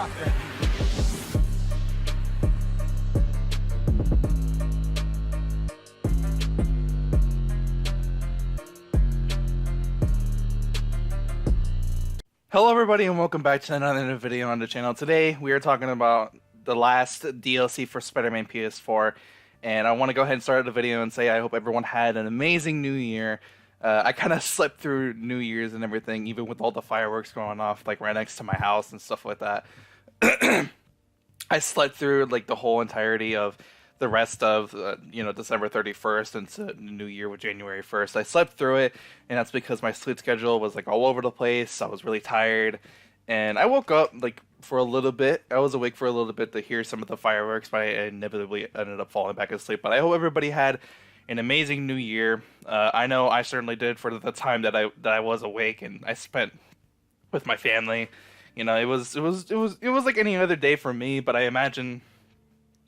Hello everybody and welcome back to another video on the channel. Today we are talking about the last DLC for Spider-Man PS4, and I want to go ahead and start the video and say I hope everyone had an amazing new year. I kind of slept through New Year's and everything, even with all the fireworks going off like right next to my house and stuff like that. I slept through like the whole entirety of the rest of December 31st into New Year with January 1st. I slept through it, and that's because my sleep schedule was like all over the place. I was really tired, and I woke up like for a little bit. I was awake for a little bit to hear some of the fireworks, but I inevitably ended up falling back asleep. But I hope everybody had an amazing New Year. I know I certainly did for the time that I was awake and I spent with my family. You know, it was like any other day for me, but I imagine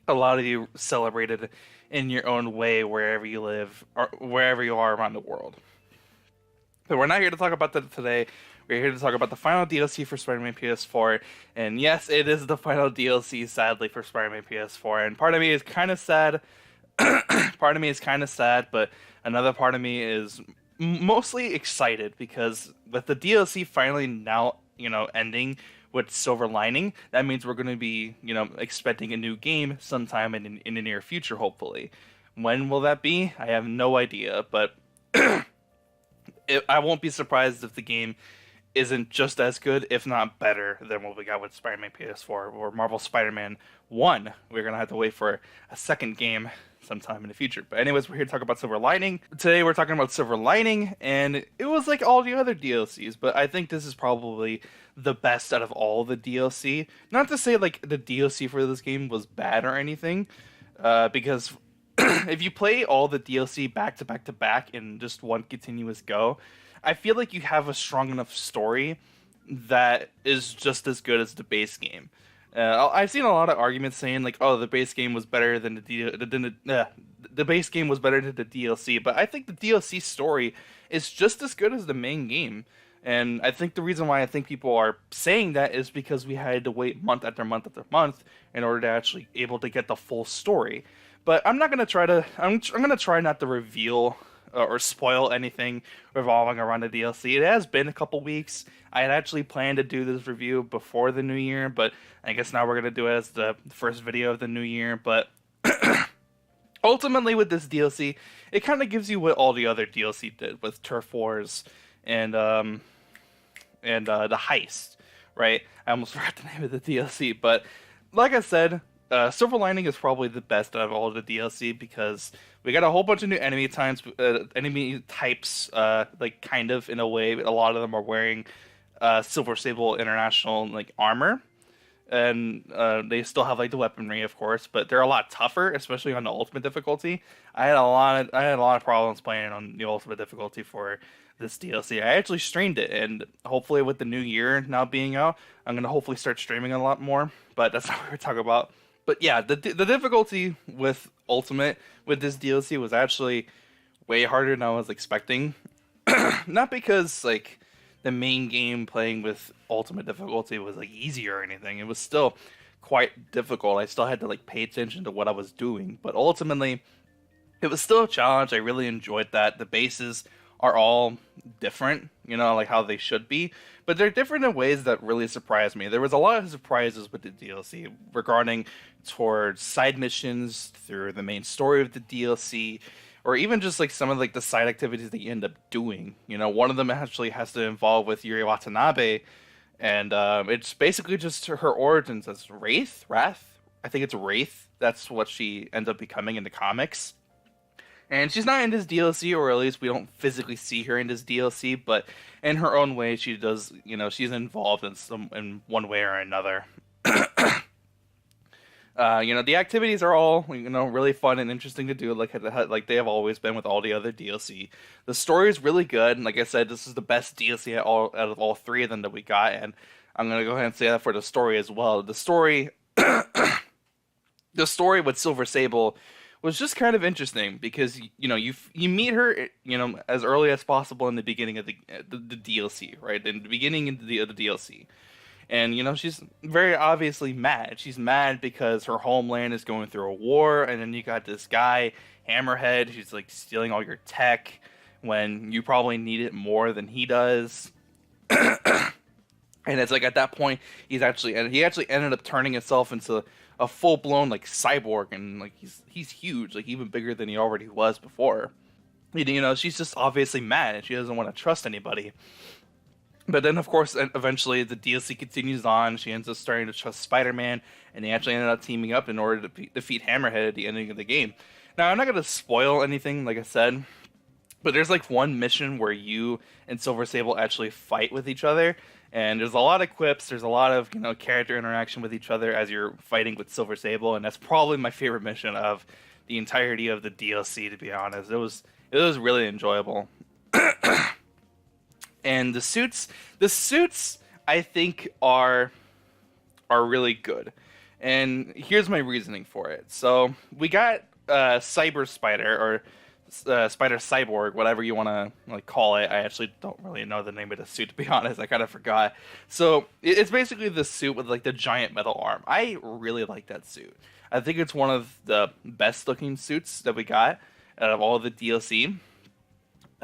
a lot of you celebrated in your own way wherever you live or wherever you are around the world. But we're not here to talk about that today. We're here to talk about the final DLC for Spider-Man PS4. And yes, it is the final DLC, sadly, for Spider-Man PS4. And part of me is kind of sad. Part of me is kind of sad, but another part of me is mostly excited because with the DLC finally now, ending with Silver Lining, that means we're going to be, expecting a new game sometime in the near future, hopefully. When will that be? I have no idea, but I won't be surprised if the game isn't just as good, if not better, than what we got with Spider-Man PS4 or Marvel Spider-Man 1. We're going to have to wait for a second game sometime in the future. But anyways, we're here to talk about Silver Lining. Today we're talking about Silver Lining, and it was like all the other DLCs, but I think this is probably the best out of all the DLC. Not to say like the DLC for this game was bad or anything, because if you play all the DLC back to back to back in just one continuous go, I feel like you have a strong enough story that is just as good as the base game. I've seen a lot of arguments saying like, "Oh, the base game was better than the base game was better than the DLC," but I think the DLC story is just as good as the main game. And I think the reason why I think people are saying that is because we had to wait month after month after month in order to actually able to get the full story. But I'm not gonna try to. I'm gonna try not to reveal or spoil anything revolving around the DLC. It has been a couple weeks. I had actually planned to do this review before the new year, but I guess now we're going to do it as the first video of the new year. But ultimately with this DLC, it kind of gives you what all the other DLC did with Turf Wars and the Heist, right? I almost forgot the name of the DLC, but like I said, Silver Lining is probably the best out of all of the DLC because we got a whole bunch of new enemy types, like kind of in a way. A lot of them are wearing Silver Sable International like armor, and they still have like the weaponry, of course, but they're a lot tougher, especially on the ultimate difficulty. I had a lot of problems playing on the ultimate difficulty for this DLC. I actually streamed it, and hopefully with the new year now being out, I'm gonna hopefully start streaming a lot more. But that's not what we're talking about. But yeah, the difficulty with Ultimate with this DLC was actually way harder than I was expecting. Not because like the main game playing with Ultimate difficulty was like easier or anything. It was still quite difficult. I still had to like pay attention to what I was doing. But ultimately, it was still a challenge. I really enjoyed that. The bases are all different, like how they should be, but they're different in ways that really surprised me. There was a lot of surprises with the DLC regarding towards side missions through the main story of the DLC, or even just like some of like the side activities that you end up doing. One of them actually has to involve with Yuri Watanabe, and it's basically just her origins as Wraith. I think it's Wraith. That's what she ends up becoming in the comics. And she's not in this DLC, or at least we don't physically see her in this DLC, but in her own way, she does, she's involved in one way or another. The activities are all, really fun and interesting to do, like they have always been with all the other DLC. The story is really good, and like I said, this is the best DLC out of all three of them that we got, and I'm going to go ahead and say that for the story as well. The story with Silver Sable was just kind of interesting because you meet her as early as possible in the beginning of the DLC, right? In the beginning of the DLC, And, you know, she's very obviously mad. She's mad because her homeland is going through a war, and then you got this guy, Hammerhead, who's like stealing all your tech when you probably need it more than he does. And it's like at that point, he actually ended up turning himself into a full blown like cyborg, and like he's huge, like even bigger than he already was before. You know, she's just obviously mad, and she doesn't want to trust anybody. But then, of course, eventually the DLC continues on. She ends up starting to trust Spider-Man, and they actually ended up teaming up in order to defeat Hammerhead at the ending of the game. Now, I'm not going to spoil anything, like I said, but there's like one mission where you and Silver Sable actually fight with each other, and there's a lot of quips. There's a lot of, you know, character interaction with each other as you're fighting with Silver Sable, and that's probably my favorite mission of the entirety of the DLC. To be honest, it was really enjoyable. And the suits I think are really good, and here's my reasoning for it. So we got Cyber Spider, or Spider Cyborg, whatever you want to like call it. I actually don't really know the name of the suit, to be honest. I kind of forgot. So it's basically the suit with like the giant metal arm. I really like that suit. I think it's one of the best looking suits that we got out of all of the DLC.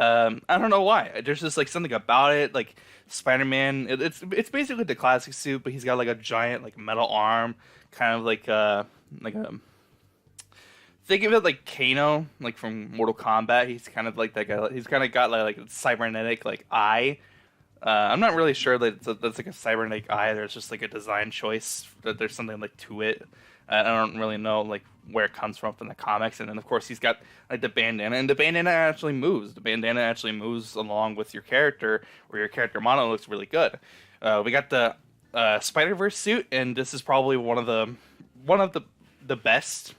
I don't know why. There's just like something about it. Like Spider-Man, it's basically the classic suit, but he's got like a giant like metal arm, kind of like a think of it like Kano, like from Mortal Kombat. He's kind of like that guy. He's kind of got like a cybernetic like eye. I'm not really sure that that's like a cybernetic eye. There's just like a design choice. That there's something like to it. I don't really know like where it comes from the comics. And then of course he's got like the bandana, and the bandana actually moves. The bandana actually moves along with your character, where your character model looks really good. We got the Spider-Verse suit, and this is probably one of the best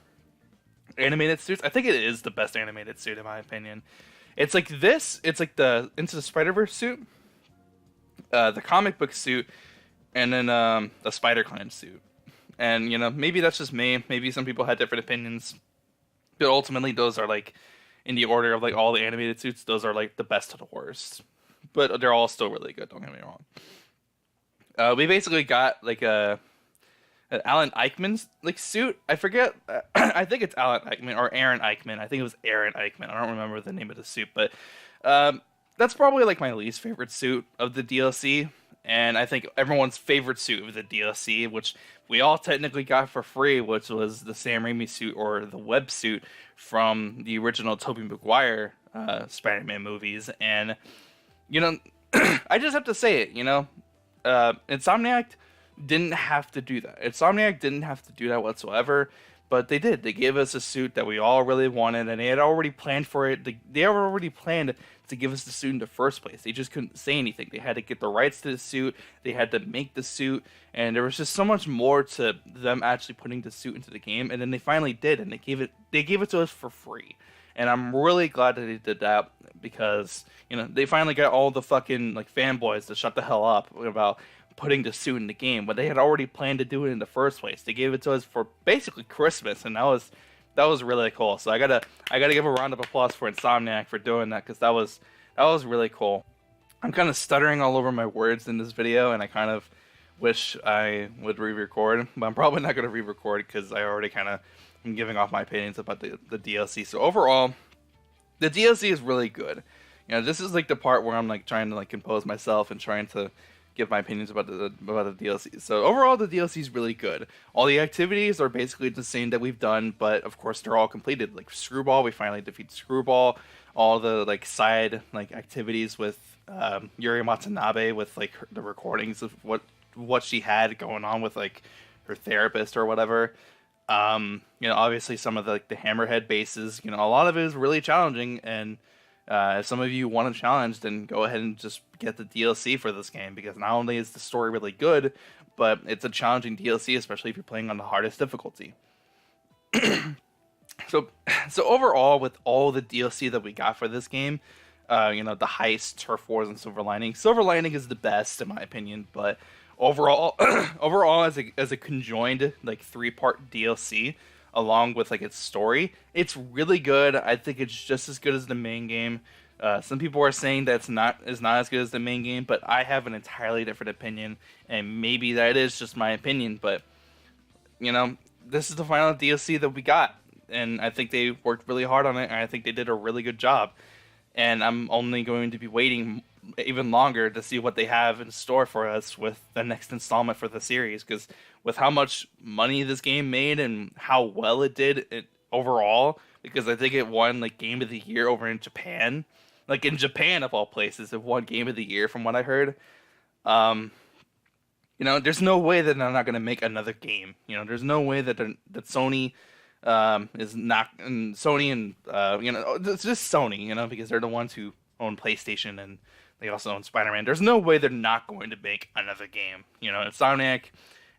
animated suits. I think it is the best animated suit in my opinion. It's like this. It's like the Into the Spider-Verse suit, the comic book suit, and then the Spider-Clan suit. And, you know, maybe that's just me. Maybe some people had different opinions. But ultimately, those are, like, in the order of, like, all the animated suits, those are, like, the best to the worst. But they're all still really good, don't get me wrong. We basically got, like, an Alan Eichmann's, like, suit. I forget. I think it's Alan Eichmann or Aaron Eichmann. I think it was Aaron Eichmann. I don't remember the name of the suit. But that's probably, like, my least favorite suit of the DLC. And I think everyone's favorite suit of the DLC, which we all technically got for free, which was the Sam Raimi suit, or the web suit from the original Tobey Maguire Spider-Man movies. And, you know, I just have to say it, you know, Insomniac didn't have to do that. Insomniac didn't have to do that whatsoever, but they did. They gave us a suit that we all really wanted, and they had already planned for it. They had already planned to give us the suit in the first place. They just couldn't say anything. They had to get the rights to the suit. They had to make the suit, and there was just so much more to them actually putting the suit into the game. And then they finally did, and they gave it to us for free. And I'm really glad that they did that, because, you know, they finally got all the fucking like fanboys to shut the hell up about putting the suit in the game, but they had already planned to do it in the first place. They gave it to us for basically Christmas, and that was really cool. So I gotta give a round of applause for Insomniac for doing that, because that was really cool. I'm kind of stuttering all over my words in this video, and I kind of wish I would re-record, but I'm probably not gonna re-record because I already kind of am giving off my opinions about the DLC. So overall, the DLC is really good. You know, this is like the part where I'm like trying to like compose myself and trying to give my opinions about the DLC. So overall, the DLC is really good. All the activities are basically the same that we've done, but of course they're all completed. Like Screwball, we finally defeat Screwball. All the like side like activities with Yuri Watanabe, with like the recordings of what she had going on with like her therapist or whatever. You know, obviously some of the, like the Hammerhead bases. You know, a lot of it is really challenging, and if some of you want a challenge, then go ahead and just get the DLC for this game, because not only is the story really good, but it's a challenging DLC, especially if you're playing on the hardest difficulty. So overall, with all the DLC that we got for this game, you know, the heist, turf wars, and Silver Lining. Silver Lining is the best in my opinion, but overall, as a conjoined like 3-part DLC, along with like its story, it's really good. I think it's just as good as the main game. Some people are saying that it's not as good as the main game, but I have an entirely different opinion, and maybe that is just my opinion. But you know, this is the final DLC that we got, and I think they worked really hard on it, and I think they did a really good job. And I'm only going to be waiting even longer to see what they have in store for us with the next installment for the series. Because with how much money this game made and how well it did overall, because I think it won like Game of the Year over in Japan, like in Japan of all places, it won Game of the Year from what I heard. Um, there's no way that they're not going to make another game. There's no way that Sony is not, and Sony and it's just Sony, because they're the ones who own PlayStation and they also own Spider-Man. There's no way they're not going to make another game. Insomniac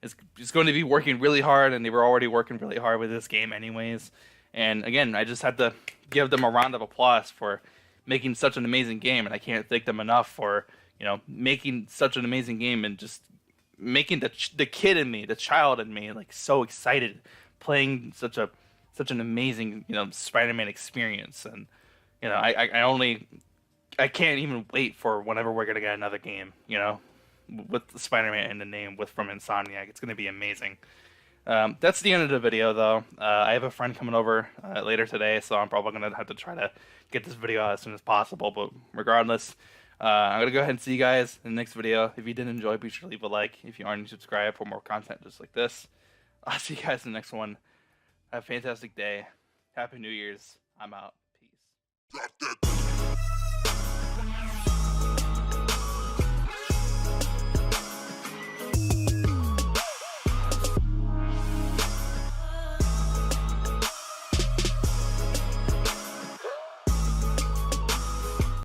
is going to be working really hard, and they were already working really hard with this game anyways. And again, I just had to give them a round of applause for making such an amazing game, and I can't thank them enough for making such an amazing game and just making the kid in me, the child in me, like so excited playing such an amazing Spider-Man experience. And I can't even wait for whenever we're gonna get another game with Spider-Man in the name from Insomniac. It's gonna be amazing. That's the end of the video though. I have a friend coming over later today, so I'm probably gonna have to try to get this video out as soon as possible. But regardless, I'm gonna go ahead and see you guys in the next video. If you did enjoy, be sure to leave a like. If you aren't, subscribe for more content just like this. I'll see you guys in the next one. Have a fantastic day. Happy New Year's. I'm out. Peace.